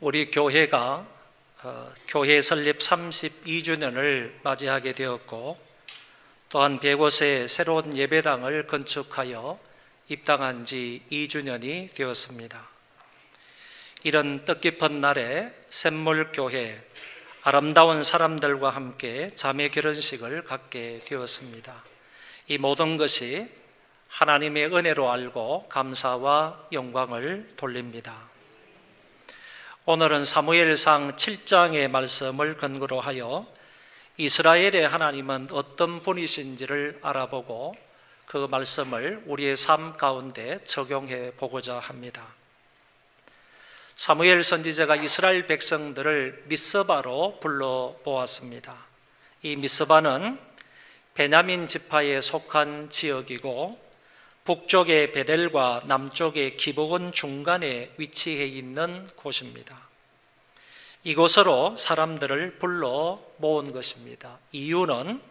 우리 교회가 교회 설립 32주년을 맞이하게 되었고, 또한 100곳에 새로운 예배당을 건축하여 입당한 지 2주년이 되었습니다. 이런 뜻깊은 날에 샘물교회 아름다운 사람들과 함께 자매 결혼식을 갖게 되었습니다. 이 모든 것이 하나님의 은혜로 알고 감사와 영광을 돌립니다. 오늘은 사무엘상 7장의 말씀을 근거로 하여 이스라엘의 하나님은 어떤 분이신지를 알아보고 그 말씀을 우리의 삶 가운데 적용해 보고자 합니다. 사무엘 선지자가 이스라엘 백성들을 미스바로 불러보았습니다. 이 미스바는 베냐민 지파에 속한 지역이고 북쪽의 베델과 남쪽의 기브온 중간에 위치해 있는 곳입니다. 이곳으로 사람들을 불러 모은 것입니다. 이유는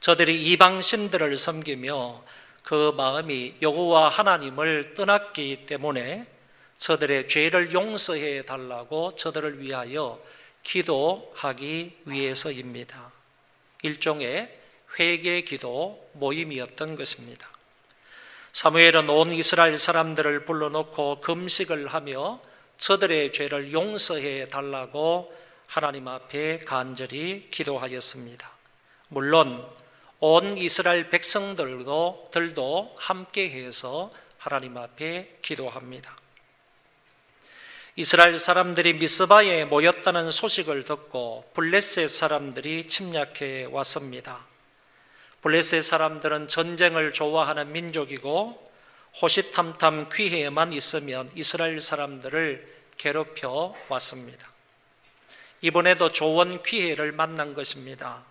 저들이 이방 신들을 섬기며 그 마음이 여호와 하나님을 떠났기 때문에 저들의 죄를 용서해 달라고 저들을 위하여 기도하기 위해서입니다. 일종의 회개 기도 모임이었던 것입니다. 사무엘은 온 이스라엘 사람들을 불러놓고 금식을 하며 저들의 죄를 용서해 달라고 하나님 앞에 간절히 기도하였습니다. 물론 온 이스라엘 백성들도 함께해서 하나님 앞에 기도합니다. 이스라엘 사람들이 미스바에 모였다는 소식을 듣고 블레셋 사람들이 침략해 왔습니다. 블레셋 사람들은 전쟁을 좋아하는 민족이고 호시탐탐 기회에만 있으면 이스라엘 사람들을 괴롭혀 왔습니다. 이번에도 좋은 기회를 만난 것입니다.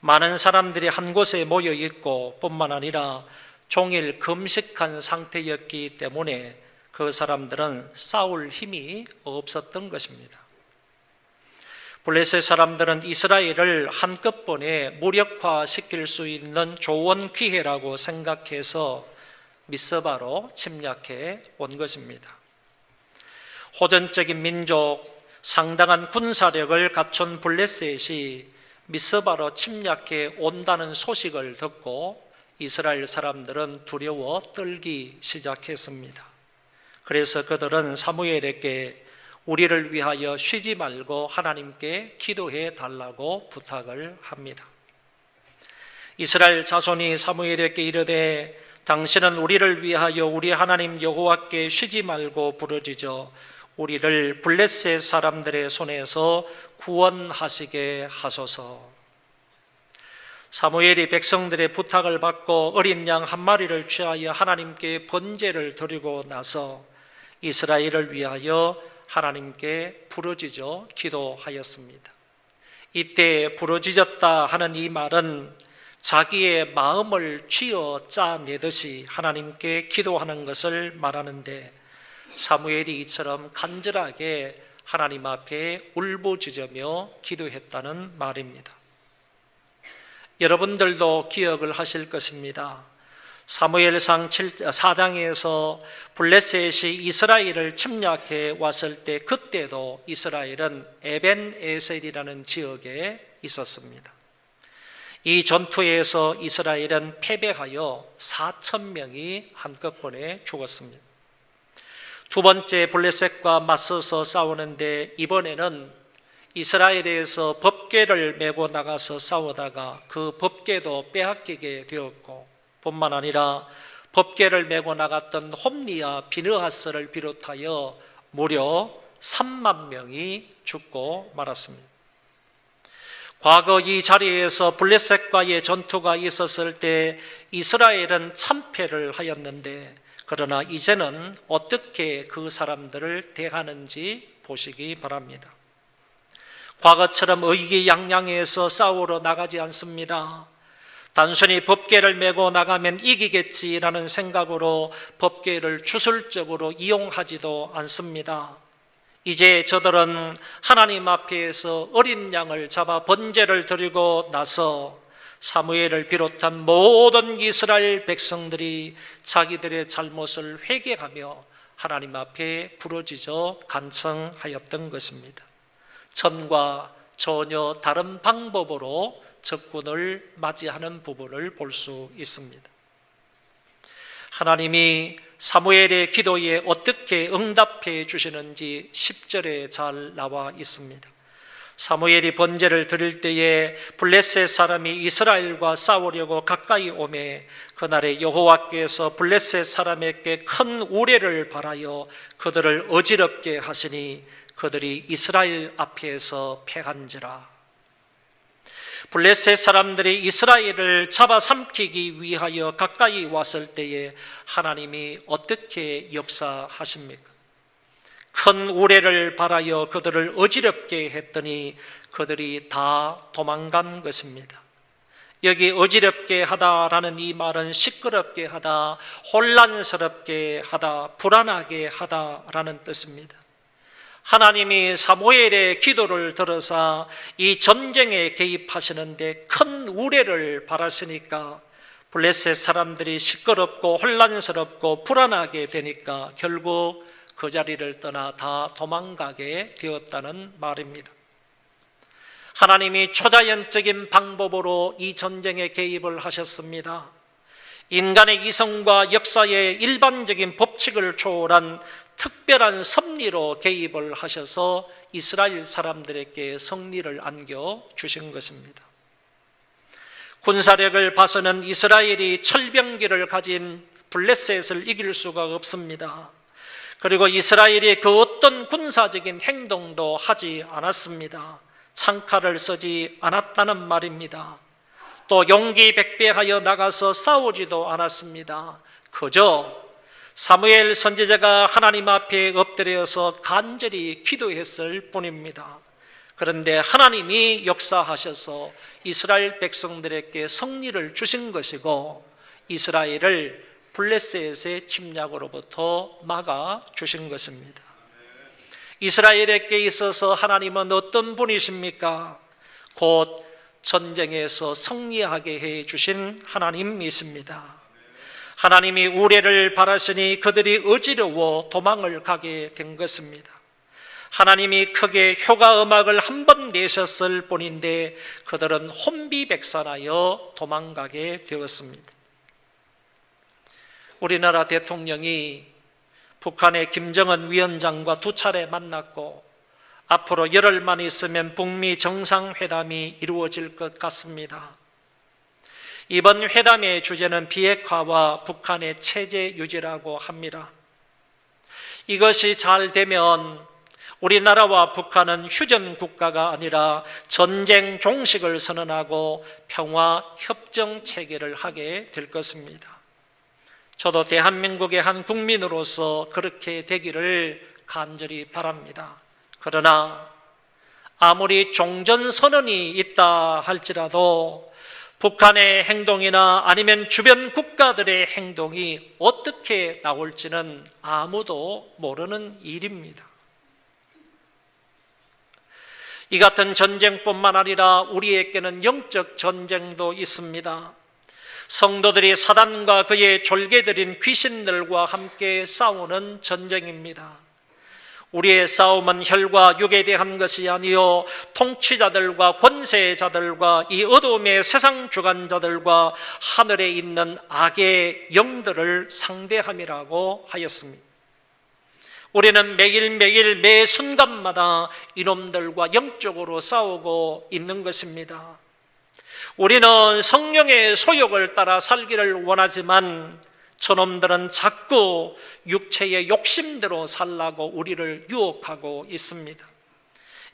많은 사람들이 한 곳에 모여 있고 뿐만 아니라 종일 금식한 상태였기 때문에 그 사람들은 싸울 힘이 없었던 것입니다. 블레셋 사람들은 이스라엘을 한꺼번에 무력화시킬 수 있는 좋은 기회라고 생각해서 미스바로 침략해 온 것입니다. 호전적인 민족, 상당한 군사력을 갖춘 블레셋이 미스바로 침략해 온다는 소식을 듣고 이스라엘 사람들은 두려워 떨기 시작했습니다. 그래서 그들은 사무엘에게 우리를 위하여 쉬지 말고 하나님께 기도해 달라고 부탁을 합니다. 이스라엘 자손이 사무엘에게 이르되 당신은 우리를 위하여 우리 하나님 여호와께 쉬지 말고 부르짖어 우리를 블레셋 사람들의 손에서 구원하시게 하소서. 사무엘이 백성들의 부탁을 받고 어린 양 한 마리를 취하여 하나님께 번제를 드리고 나서 이스라엘을 위하여 하나님께 부르짖어 기도하였습니다. 이때 부르짖었다 하는 이 말은 자기의 마음을 쥐어 짜내듯이 하나님께 기도하는 것을 말하는데 사무엘이 이처럼 간절하게 하나님 앞에 울부짖으며 기도했다는 말입니다. 여러분들도 기억을 하실 것입니다. 사무엘상 4장에서 블레셋이 이스라엘을 침략해 왔을 때 그때도 이스라엘은 에벤에셀이라는 지역에 있었습니다. 이 전투에서 이스라엘은 패배하여 4,000명이 한꺼번에 죽었습니다. 두 번째 블레셋과 맞서서 싸우는데 이번에는 이스라엘에서 법궤를 메고 나가서 싸우다가 그 법궤도 빼앗기게 되었고 뿐만 아니라 법궤를 메고 나갔던 홈리와 비느하스를 비롯하여 무려 3만 명이 죽고 말았습니다. 과거 이 자리에서 블레셋과의 전투가 있었을 때 이스라엘은 참패를 하였는데 그러나 이제는 어떻게 그 사람들을 대하는지 보시기 바랍니다. 과거처럼 의기양양해서 싸우러 나가지 않습니다. 단순히 법궤를 메고 나가면 이기겠지라는 생각으로 법궤를 주술적으로 이용하지도 않습니다. 이제 저들은 하나님 앞에서 어린 양을 잡아 번제를 드리고 나서 사무엘을 비롯한 모든 이스라엘 백성들이 자기들의 잘못을 회개하며 하나님 앞에 부르짖어 간청하였던 것입니다. 전과 전혀 다른 방법으로 적군을 맞이하는 부분을 볼 수 있습니다. 하나님이 사무엘의 기도에 어떻게 응답해 주시는지 10절에 잘 나와 있습니다. 사무엘이 번제를 드릴 때에 블레셋 사람이 이스라엘과 싸우려고 가까이 오매 그날에 여호와께서 블레셋 사람에게 큰 우레를 발하여 그들을 어지럽게 하시니 그들이 이스라엘 앞에서 패한지라. 블레셋 사람들이 이스라엘을 잡아삼키기 위하여 가까이 왔을 때에 하나님이 어떻게 역사하십니까? 큰 우레를 발하여 그들을 어지럽게 했더니 그들이 다 도망간 것입니다. 여기 어지럽게 하다라는 이 말은 시끄럽게 하다, 혼란스럽게 하다, 불안하게 하다라는 뜻입니다. 하나님이 사무엘의 기도를 들어서 이 전쟁에 개입하시는데 큰 우레를 바라시니까 블레셋 사람들이 시끄럽고 혼란스럽고 불안하게 되니까 결국 그 자리를 떠나 다 도망가게 되었다는 말입니다. 하나님이 초자연적인 방법으로 이 전쟁에 개입을 하셨습니다. 인간의 이성과 역사의 일반적인 법칙을 초월한 특별한 섭리로 개입을 하셔서 이스라엘 사람들에게 승리를 안겨주신 것입니다. 군사력을 봐서는 이스라엘이 철병기를 가진 블레셋을 이길 수가 없습니다. 그리고 이스라엘이 그 어떤 군사적인 행동도 하지 않았습니다. 창칼을 쓰지 않았다는 말입니다. 또 용기 백배하여 나가서 싸우지도 않았습니다. 그저 사무엘 선지자가 하나님 앞에 엎드려서 간절히 기도했을 뿐입니다. 그런데 하나님이 역사하셔서 이스라엘 백성들에게 승리를 주신 것이고 이스라엘을 블레셋의 침략으로부터 막아주신 것입니다. 이스라엘에게 있어서 하나님은 어떤 분이십니까? 곧 전쟁에서 승리하게 해주신 하나님이십니다. 하나님이 우레를 바라시니 그들이 어지러워 도망을 가게 된 것입니다. 하나님이 크게 효과 음악을 한 번 내셨을 뿐인데 그들은 혼비백산하여 도망가게 되었습니다. 우리나라 대통령이 북한의 김정은 위원장과 2차례 만났고 앞으로 열흘만 있으면 북미 정상회담이 이루어질 것 같습니다. 이번 회담의 주제는 비핵화와 북한의 체제 유지라고 합니다. 이것이 잘 되면 우리나라와 북한은 휴전 국가가 아니라 전쟁 종식을 선언하고 평화 협정 체계를 하게 될 것입니다. 저도 대한민국의 한 국민으로서 그렇게 되기를 간절히 바랍니다. 그러나 아무리 종전선언이 있다 할지라도 북한의 행동이나 아니면 주변 국가들의 행동이 어떻게 나올지는 아무도 모르는 일입니다. 이 같은 전쟁뿐만 아니라 우리에게는 영적 전쟁도 있습니다. 성도들이 사단과 그의 졸개들인 귀신들과 함께 싸우는 전쟁입니다. 우리의 싸움은 혈과 육에 대한 것이 아니요 통치자들과 권세자들과 이 어둠의 세상 주관자들과 하늘에 있는 악의 영들을 상대함이라고 하였습니다. 우리는 매일매일 매 순간마다 이놈들과 영적으로 싸우고 있는 것입니다. 우리는 성령의 소욕을 따라 살기를 원하지만 저놈들은 자꾸 육체의 욕심대로 살라고 우리를 유혹하고 있습니다.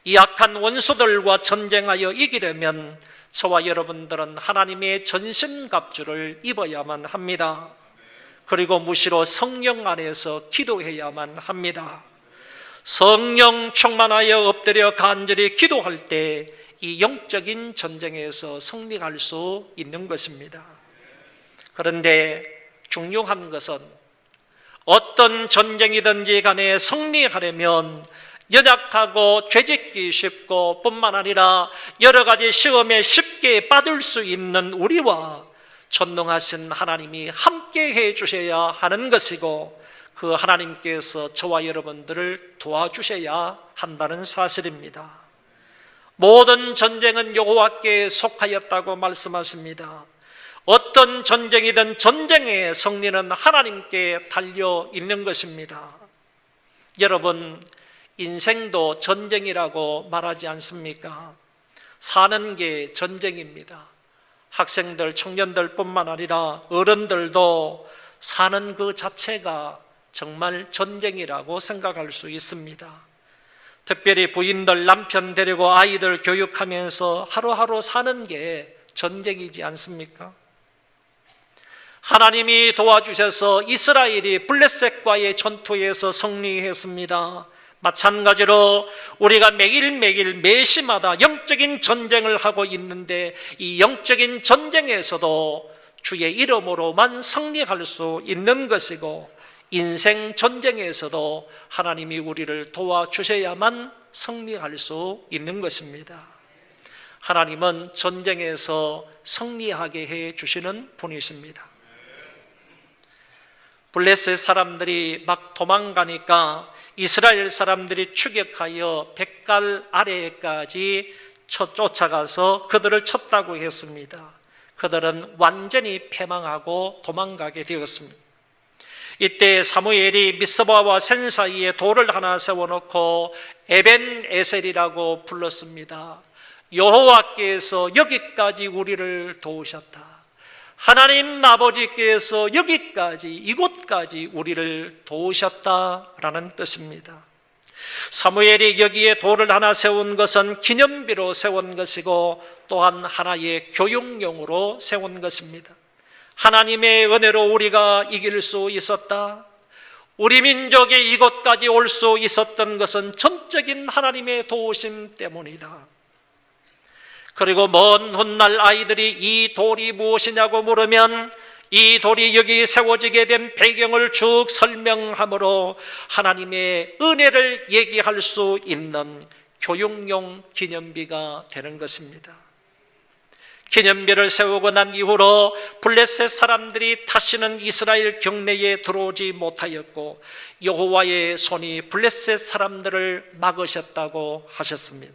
이 악한 원수들과 전쟁하여 이기려면 저와 여러분들은 하나님의 전신갑주를 입어야만 합니다. 그리고 무시로 성령 안에서 기도해야만 합니다. 성령 충만하여 엎드려 간절히 기도할 때 이 영적인 전쟁에서 승리할 수 있는 것입니다. 그런데 중요한 것은 어떤 전쟁이든지 간에 승리하려면 연약하고 죄짓기 쉽고 뿐만 아니라 여러 가지 시험에 쉽게 빠질 수 있는 우리와 전능하신 하나님이 함께 해 주셔야 하는 것이고 그 하나님께서 저와 여러분들을 도와주셔야 한다는 사실입니다. 모든 전쟁은 여호와께 속하였다고 말씀하십니다. 어떤 전쟁이든 전쟁의 승리는 하나님께 달려 있는 것입니다. 여러분, 인생도 전쟁이라고 말하지 않습니까? 사는 게 전쟁입니다. 학생들, 청년들 뿐만 아니라 어른들도 사는 그 자체가 정말 전쟁이라고 생각할 수 있습니다. 특별히 부인들, 남편 데리고 아이들 교육하면서 하루하루 사는 게 전쟁이지 않습니까? 하나님이 도와주셔서 이스라엘이 블레셋과의 전투에서 승리했습니다. 마찬가지로 우리가 매일매일 매시마다 영적인 전쟁을 하고 있는데 이 영적인 전쟁에서도 주의 이름으로만 승리할 수 있는 것이고 인생 전쟁에서도 하나님이 우리를 도와주셔야만 승리할 수 있는 것입니다. 하나님은 전쟁에서 승리하게 해 주시는 분이십니다. 블레셋 사람들이 막 도망가니까 이스라엘 사람들이 추격하여 뱃갈 아래까지 쫓아가서 그들을 쳤다고 했습니다. 그들은 완전히 패망하고 도망가게 되었습니다. 이때 사무엘이 미스바와 센 사이에 돌을 하나 세워놓고 에벤에셀이라고 불렀습니다. 여호와께서 여기까지 우리를 도우셨다. 하나님 아버지께서 여기까지, 이곳까지 우리를 도우셨다라는 뜻입니다. 사무엘이 여기에 돌을 하나 세운 것은 기념비로 세운 것이고 또한 하나의 교육용으로 세운 것입니다. 하나님의 은혜로 우리가 이길 수 있었다. 우리 민족이 이곳까지 올 수 있었던 것은 전적인 하나님의 도우심 때문이다. 그리고 먼 훗날 아이들이 이 돌이 무엇이냐고 물으면 이 돌이 여기 세워지게 된 배경을 쭉 설명함으로 하나님의 은혜를 얘기할 수 있는 교육용 기념비가 되는 것입니다. 기념비를 세우고 난 이후로 블레셋 사람들이 다시는 이스라엘 경내에 들어오지 못하였고 여호와의 손이 블레셋 사람들을 막으셨다고 하셨습니다.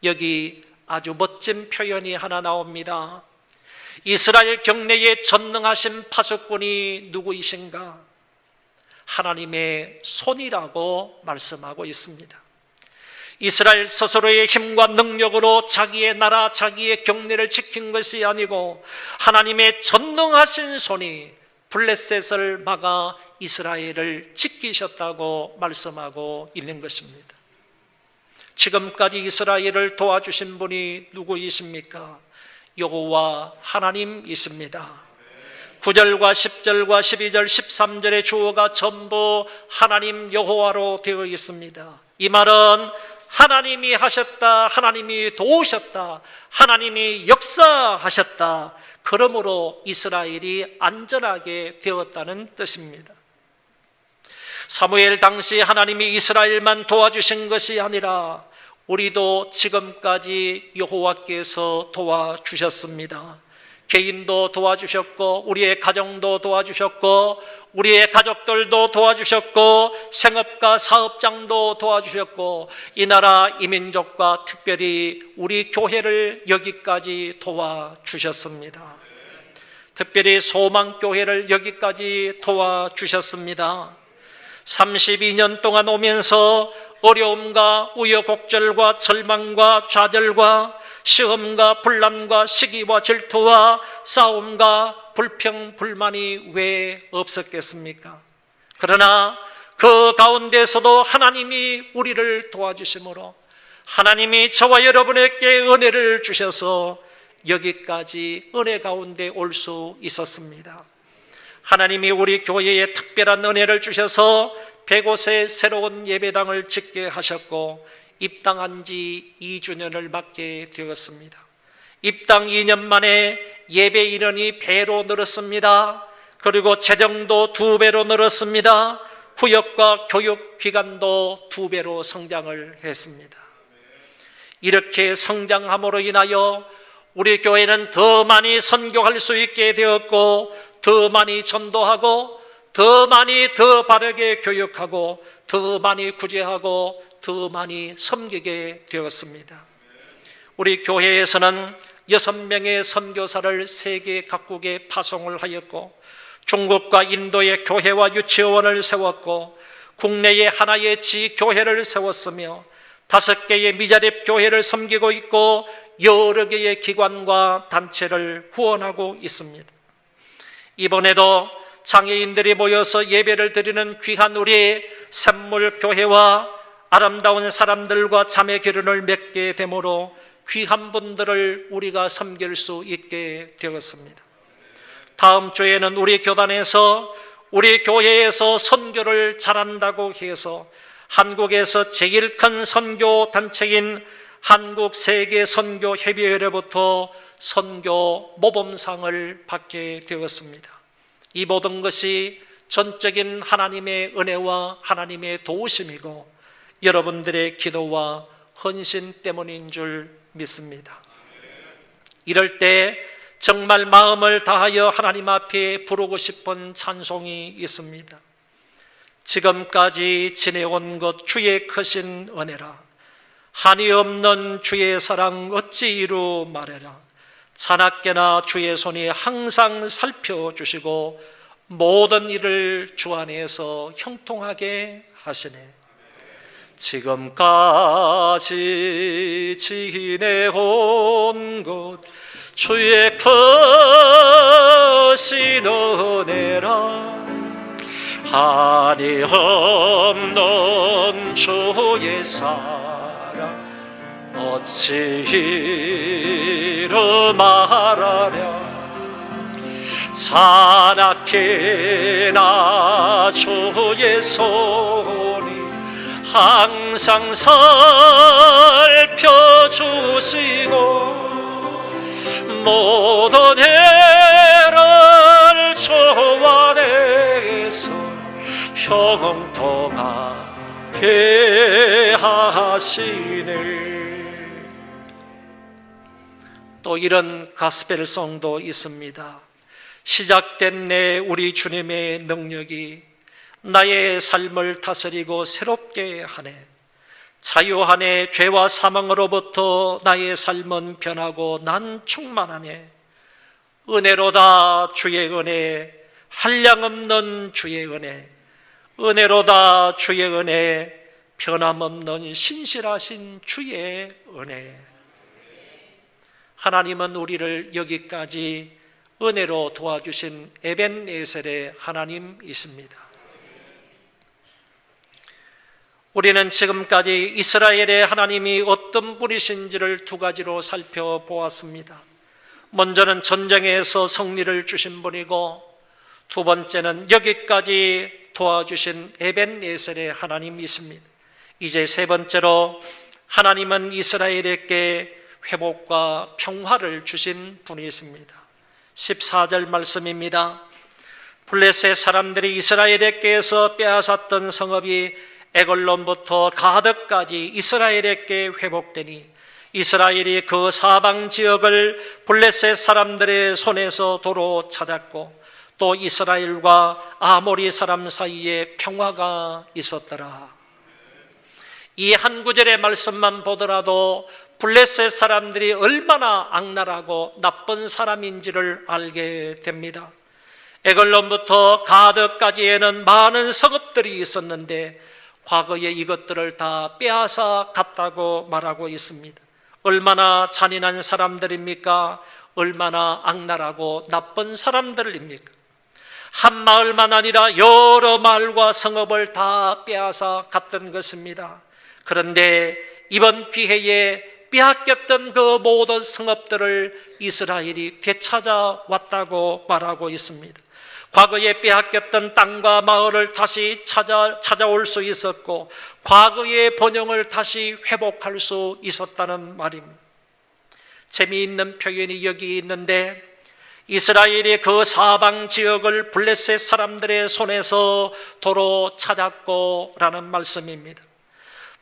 여기 아주 멋진 표현이 하나 나옵니다. 이스라엘 경내에 전능하신 파수꾼이 누구이신가? 하나님의 손이라고 말씀하고 있습니다. 이스라엘 스스로의 힘과 능력으로 자기의 나라, 자기의 경내를 지킨 것이 아니고 하나님의 전능하신 손이 블레셋을 막아 이스라엘을 지키셨다고 말씀하고 있는 것입니다. 지금까지 이스라엘을 도와주신 분이 누구이십니까? 여호와 하나님이십니다. 9절과 10절과 12절, 13절의 주어가 전부 하나님 여호와로 되어 있습니다. 이 말은 하나님이 하셨다, 하나님이 도우셨다, 하나님이 역사하셨다. 그러므로 이스라엘이 안전하게 되었다는 뜻입니다. 사무엘 당시 하나님이 이스라엘만 도와주신 것이 아니라 우리도 지금까지 여호와께서 도와주셨습니다. 개인도 도와주셨고 우리의 가정도 도와주셨고 우리의 가족들도 도와주셨고 생업가 사업장도 도와주셨고 이 나라 이 민족과 특별히 우리 교회를 여기까지 도와주셨습니다. 특별히 소망교회를 여기까지 도와주셨습니다. 32년 동안 오면서 어려움과 우여곡절과 절망과 좌절과 시험과 분란과 시기와 질투와 싸움과 불평, 불만이 왜 없었겠습니까? 그러나 그 가운데서도 하나님이 우리를 도와주심으로 하나님이 저와 여러분에게 은혜를 주셔서 여기까지 은혜 가운데 올 수 있었습니다. 하나님이 우리 교회에 특별한 은혜를 주셔서 100곳에 새로운 예배당을 짓게 하셨고 입당한 지 2주년을 맞게 되었습니다. 입당 2년 만에 예배 인원이 배로 늘었습니다. 그리고 재정도 2배로 늘었습니다. 후역과 교육 기간도 2배로 성장을 했습니다. 이렇게 성장함으로 인하여 우리 교회는 더 많이 선교할 수 있게 되었고 더 많이 전도하고 더 많이 더 바르게 교육하고 더 많이 구제하고 더 많이 섬기게 되었습니다. 우리 교회에서는 6명의 선교사를 세계 각국에 파송을 하였고 중국과 인도의 교회와 유치원을 세웠고 국내에 하나의 지교회를 세웠으며 5개의 미자립 교회를 섬기고 있고 여러 개의 기관과 단체를 후원하고 있습니다. 이번에도 장애인들이 모여서 예배를 드리는 귀한 우리 샘물교회와 아름다운 사람들과 자매 결연을 맺게 되므로 귀한 분들을 우리가 섬길 수 있게 되었습니다. 다음 주에는 우리 교단에서 우리 교회에서 선교를 잘한다고 해서 한국에서 제일 큰 선교 단체인 한국세계선교협의회로부터 선교 모범상을 받게 되었습니다. 이 모든 것이 전적인 하나님의 은혜와 하나님의 도우심이고 여러분들의 기도와 헌신 때문인 줄 믿습니다. 이럴 때 정말 마음을 다하여 하나님 앞에 부르고 싶은 찬송이 있습니다. 지금까지 지내온 것 주의 크신 은혜라. 한이 없는 주의 사랑 어찌 이루 말해라. 자나깨나 주의 손이 항상 살펴주시고 모든 일을 주 안에서 형통하게 하시네. 지금까지 지내온 것 주의 크신 은혜라. 한이 없는 주의 사랑 어찌 이루 말하랴. 자나깨나 주의 손이 항상 살펴주시고 모든 해를 주 안에서 형통하게 하시네. 또 이런 가스펠송도 있습니다. 시작된 내 우리 주님의 능력이 나의 삶을 다스리고 새롭게 하네. 자유하네. 죄와 사망으로부터 나의 삶은 변하고 난 충만하네. 은혜로다 주의 은혜, 한량없는 주의 은혜, 은혜로다 주의 은혜, 변함없는 신실하신 주의 은혜. 하나님은 우리를 여기까지 은혜로 도와주신 에벤에셀의 하나님이십니다. 우리는 지금까지 이스라엘의 하나님이 어떤 분이신지를 두 가지로 살펴보았습니다. 먼저는 전쟁에서 승리를 주신 분이고 두 번째는 여기까지 도와주신 에벤에셀의 하나님이십니다. 이제 세 번째로 하나님은 이스라엘에게 회복과 평화를 주신 분이십니다. 14절 말씀입니다. 블레셋 사람들이 이스라엘에게서 빼앗았던 성읍이 에글론부터 가드까지 이스라엘에게 회복되니 이스라엘이 그 사방 지역을 블레셋 사람들의 손에서 도로 찾았고 또 이스라엘과 아모리 사람 사이에 평화가 있었더라. 이 한 구절의 말씀만 보더라도 블레셋 사람들이 얼마나 악랄하고 나쁜 사람인지를 알게 됩니다. 에글론부터 가드까지에는 많은 성읍들이 있었는데 과거에 이것들을 다 빼앗아 갔다고 말하고 있습니다. 얼마나 잔인한 사람들입니까? 얼마나 악랄하고 나쁜 사람들입니까? 한 마을만 아니라 여러 마을과 성읍을 다 빼앗아 갔던 것입니다. 그런데 이번 기회에 빼앗겼던 그 모든 성읍들을 이스라엘이 되찾아왔다고 말하고 있습니다. 과거에 빼앗겼던 땅과 마을을 다시 찾아올 수 있었고 과거의 번영을 다시 회복할 수 있었다는 말입니다. 재미있는 표현이 여기 있는데 이스라엘이 그 사방 지역을 블레셋 사람들의 손에서 도로 찾았고 라는 말씀입니다.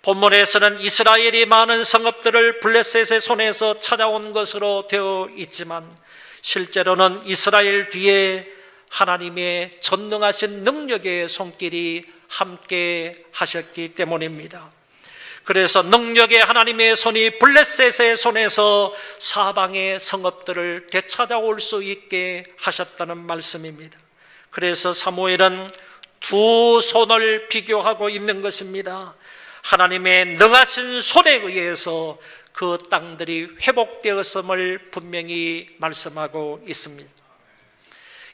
본문에서는 이스라엘이 많은 성읍들을 블레셋의 손에서 찾아온 것으로 되어 있지만 실제로는 이스라엘 뒤에 하나님의 전능하신 능력의 손길이 함께 하셨기 때문입니다. 그래서 능력의 하나님의 손이 블레셋의 손에서 사방의 성읍들을 되찾아올 수 있게 하셨다는 말씀입니다. 그래서 사무엘은 두 손을 비교하고 있는 것입니다. 하나님의 능하신 손에 의해서 그 땅들이 회복되었음을 분명히 말씀하고 있습니다.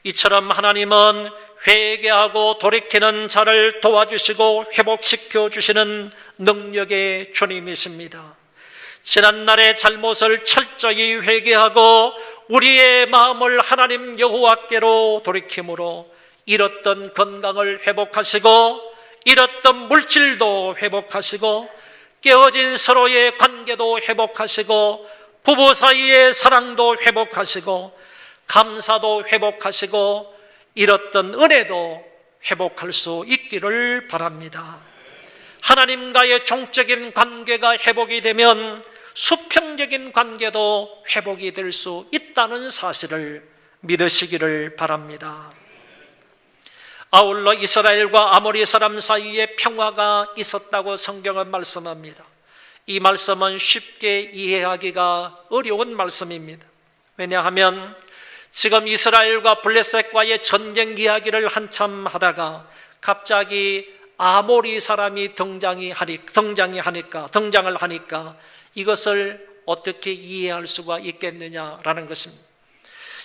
이처럼 하나님은 회개하고 돌이키는 자를 도와주시고 회복시켜 주시는 능력의 주님이십니다. 지난날의 잘못을 철저히 회개하고 우리의 마음을 하나님 여호와께로 돌이킴으로 잃었던 건강을 회복하시고 잃었던 물질도 회복하시고 깨어진 서로의 관계도 회복하시고 부부 사이의 사랑도 회복하시고 감사도 회복하시고 잃었던 은혜도 회복할 수 있기를 바랍니다. 하나님과의 종적인 관계가 회복이 되면 수평적인 관계도 회복이 될 수 있다는 사실을 믿으시기를 바랍니다. 아울러 이스라엘과 아모리 사람 사이에 평화가 있었다고 성경은 말씀합니다. 이 말씀은 쉽게 이해하기가 어려운 말씀입니다. 왜냐하면 지금 이스라엘과 블레셋과의 전쟁 이야기를 한참 하다가 갑자기 아모리 사람이 등장을 하니까 이것을 어떻게 이해할 수가 있겠느냐라는 것입니다.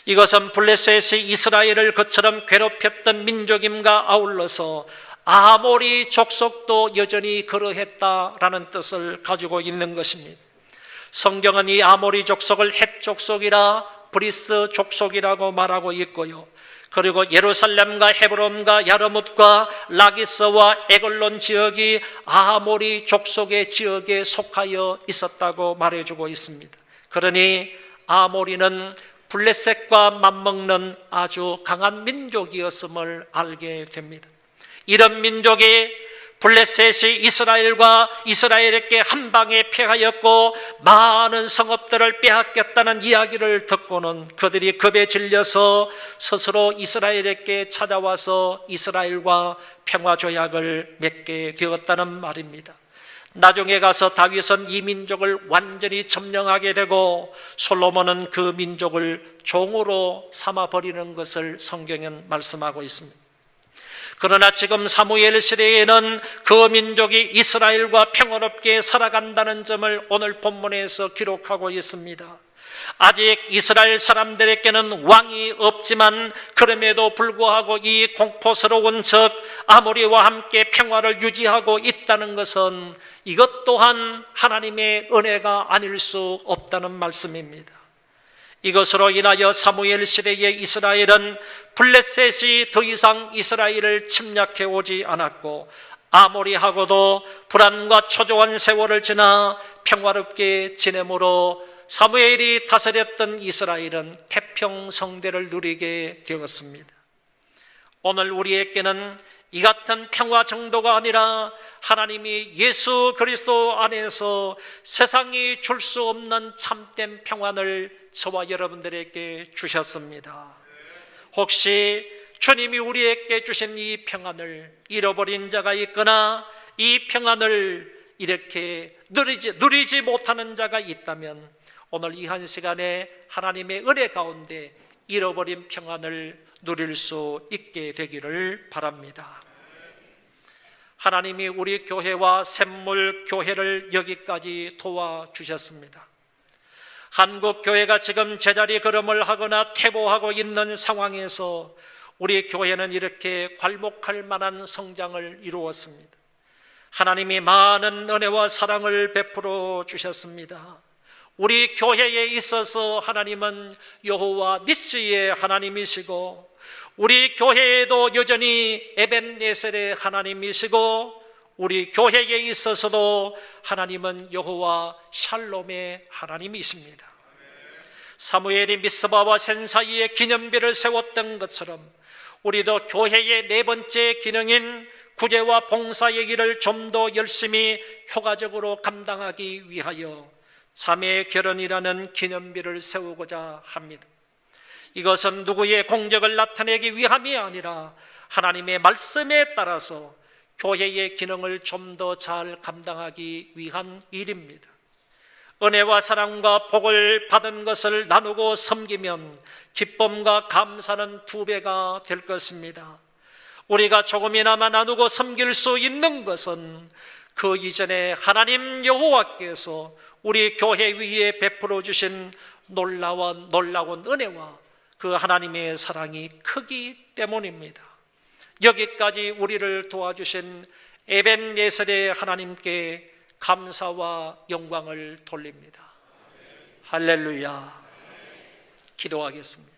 이것은 블레셋이 이스라엘을 그처럼 괴롭혔던 민족임과 아울러서 아모리 족속도 여전히 그러했다라는 뜻을 가지고 있는 것입니다. 성경은 이 아모리 족속을 헷 족속이라 브리스 족속이라고 말하고 있고요. 그리고 예루살렘과 헤브론과 야르뭇과 라기스와 에글론 지역이 아모리 족속의 지역에 속하여 있었다고 말해주고 있습니다. 그러니 아모리는 블레셋과 맞먹는 아주 강한 민족이었음을 알게 됩니다. 이런 민족이 블레셋이 이스라엘에게 한 방에 패하였고 많은 성읍들을 빼앗겼다는 이야기를 듣고는 그들이 겁에 질려서 스스로 이스라엘에게 찾아와서 이스라엘과 평화조약을 맺게 되었다는 말입니다. 나중에 가서 다윗은 이 민족을 완전히 점령하게 되고 솔로몬은 그 민족을 종으로 삼아버리는 것을 성경은 말씀하고 있습니다. 그러나 지금 사무엘 시대에는 그 민족이 이스라엘과 평화롭게 살아간다는 점을 오늘 본문에서 기록하고 있습니다. 아직 이스라엘 사람들에게는 왕이 없지만 그럼에도 불구하고 이 공포스러운 적 아모리와 함께 평화를 유지하고 있다는 것은 이것 또한 하나님의 은혜가 아닐 수 없다는 말씀입니다. 이것으로 인하여 사무엘 시대의 이스라엘은 블레셋이 더 이상 이스라엘을 침략해 오지 않았고 아모리하고도 불안과 초조한 세월을 지나 평화롭게 지내므로 사무엘이 다스렸던 이스라엘은 태평성대를 누리게 되었습니다. 오늘 우리에게는 이 같은 평화 정도가 아니라 하나님이 예수 그리스도 안에서 세상이 줄 수 없는 참된 평안을 저와 여러분들에게 주셨습니다. 혹시 주님이 우리에게 주신 이 평안을 잃어버린 자가 있거나 이 평안을 이렇게 누리지 못하는 자가 있다면 오늘 이 한 시간에 하나님의 은혜 가운데 잃어버린 평안을 누릴 수 있게 되기를 바랍니다. 하나님이 우리 교회와 샘물 교회를 여기까지 도와주셨습니다. 한국 교회가 지금 제자리 걸음을 하거나 퇴보하고 있는 상황에서 우리 교회는 이렇게 괄목할 만한 성장을 이루었습니다. 하나님이 많은 은혜와 사랑을 베풀어 주셨습니다. 우리 교회에 있어서 하나님은 여호와 니시의 하나님이시고 우리 교회에도 여전히 에벤네셀의 하나님이시고 우리 교회에 있어서도 하나님은 여호와 샬롬의 하나님이십니다. 사무엘이 미스바와 센 사이에 기념비를 세웠던 것처럼 우리도 교회의 네 번째 기능인 구제와 봉사의 일을 좀 더 열심히 효과적으로 감당하기 위하여 자매 결혼이라는 기념비를 세우고자 합니다. 이것은 누구의 공적을 나타내기 위함이 아니라 하나님의 말씀에 따라서 교회의 기능을 좀 더 잘 감당하기 위한 일입니다. 은혜와 사랑과 복을 받은 것을 나누고 섬기면 기쁨과 감사는 2배가 될 것입니다. 우리가 조금이나마 나누고 섬길 수 있는 것은 그 이전에 하나님 여호와께서 우리 교회 위에 베풀어 주신 놀라운 은혜와 그 하나님의 사랑이 크기 때문입니다. 여기까지 우리를 도와주신 에벤예셀의 하나님께 감사와 영광을 돌립니다. 할렐루야. 기도하겠습니다.